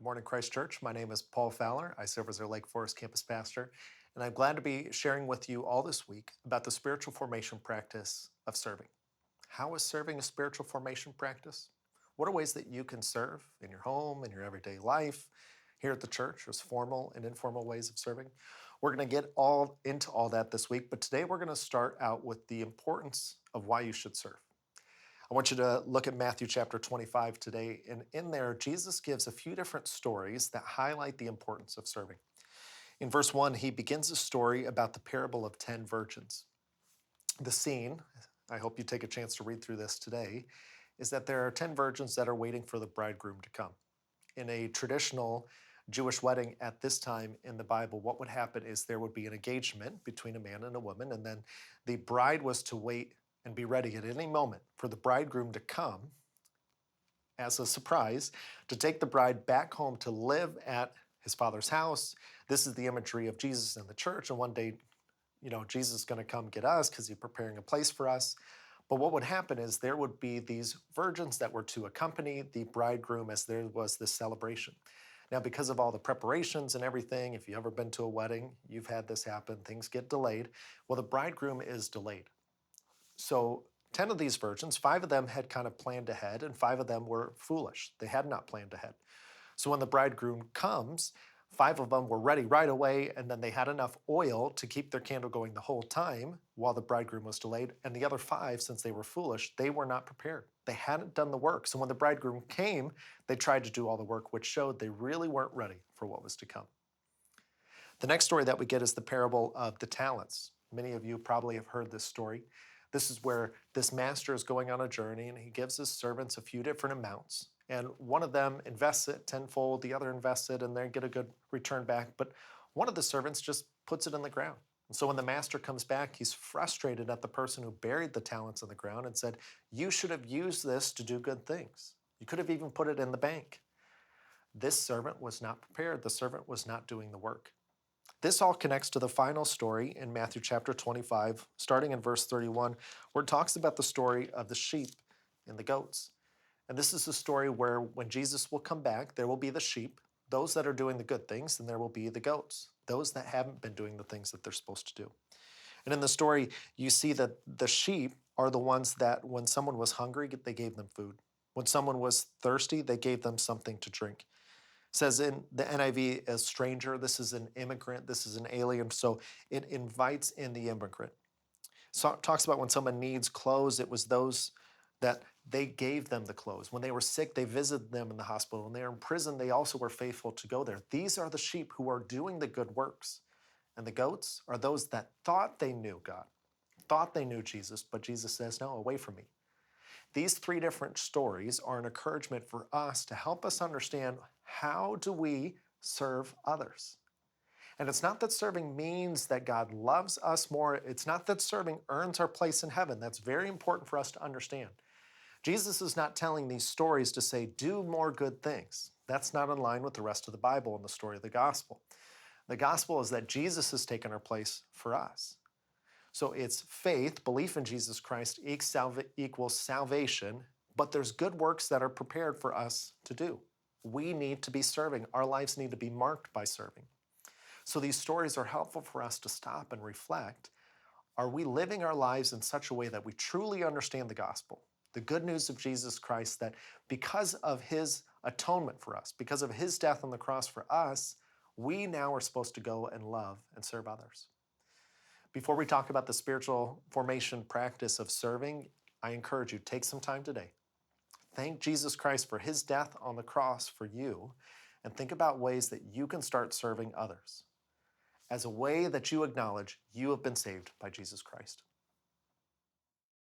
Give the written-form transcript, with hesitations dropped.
Good morning, Christ Church. My name is Paul Fowler. I serve as our Lake Forest campus pastor, and I'm glad to be sharing with you all this week about the spiritual formation practice of serving. How is serving a spiritual formation practice? What are ways that you can serve in your home, in your everyday life, here at the church? There's formal and informal ways of serving. We're going to get all into all that this week, but today we're going to start out with the importance of why you should serve. I want you to look at Matthew chapter 25 today, and in there, Jesus gives a few different stories that highlight the importance of serving. In verse 1, he begins a story about the parable of 10 virgins. The scene, I hope you take a chance to read through this today, is that there are 10 virgins that are waiting for the bridegroom to come. In a traditional Jewish wedding at this time in the Bible, what would happen is there would be an engagement between a man and a woman, and then the bride was to wait and be ready at any moment for the bridegroom to come as a surprise to take the bride back home to live at his father's house. This is the imagery of Jesus in the church, and one day, Jesus is going to come get us because he's preparing a place for us. But what would happen is there would be these virgins that were to accompany the bridegroom as there was this celebration. Now, because of all the preparations and everything, if you've ever been to a wedding, you've had this happen, things get delayed. Well, the bridegroom is delayed. So 10 of these virgins, 5 of them had kind of planned ahead, and 5 of them were foolish. They had not planned ahead. So when the bridegroom comes, 5 of them were ready right away, and then they had enough oil to keep their candle going the whole time while the bridegroom was delayed. And the other 5, since they were foolish, they were not prepared. They hadn't done the work. So when the bridegroom came, they tried to do all the work, which showed they really weren't ready for what was to come. The next story that we get is the parable of the talents. Many of you probably have heard this story. This is where this master is going on a journey, and he gives his servants a few different amounts. And one of them invests it tenfold, the other invests it, and they get a good return back. But one of the servants just puts it in the ground. And so when the master comes back, he's frustrated at the person who buried the talents in the ground and said, "You should have used this to do good things. You could have even put it in the bank." This servant was not prepared. The servant was not doing the work. This all connects to the final story in Matthew chapter 25, starting in verse 31, where it talks about the story of the sheep and the goats. And this is the story where when Jesus will come back, there will be the sheep, those that are doing the good things, and there will be the goats, those that haven't been doing the things that they're supposed to do. And in the story, you see that the sheep are the ones that when someone was hungry, they gave them food. When someone was thirsty, they gave them something to drink. It says in the NIV, a stranger, this is an immigrant, this is an alien, so it invites in the immigrant. So it talks about when someone needs clothes, it was those that they gave them the clothes. When they were sick, they visited them in the hospital. When they were in prison, they also were faithful to go there. These are the sheep who are doing the good works. And the goats are those that thought they knew God, thought they knew Jesus, but Jesus says, "No, away from me." These 3 different stories are an encouragement for us to help us understand how do we serve others. And it's not that serving means that God loves us more. It's not that serving earns our place in heaven. That's very important for us to understand. Jesus is not telling these stories to say, do more good things. That's not in line with the rest of the Bible and the story of the gospel. The gospel is that Jesus has taken our place for us. So it's faith, belief in Jesus Christ equals salvation, but there's good works that are prepared for us to do. We need to be serving. Our lives need to be marked by serving. So these stories are helpful for us to stop and reflect. Are we living our lives in such a way that we truly understand the gospel, the good news of Jesus Christ, that because of his atonement for us, because of his death on the cross for us, we now are supposed to go and love and serve others? Before we talk about the spiritual formation practice of serving, I encourage you, take some time today. Thank Jesus Christ for his death on the cross for you, and think about ways that you can start serving others as a way that you acknowledge you have been saved by Jesus Christ.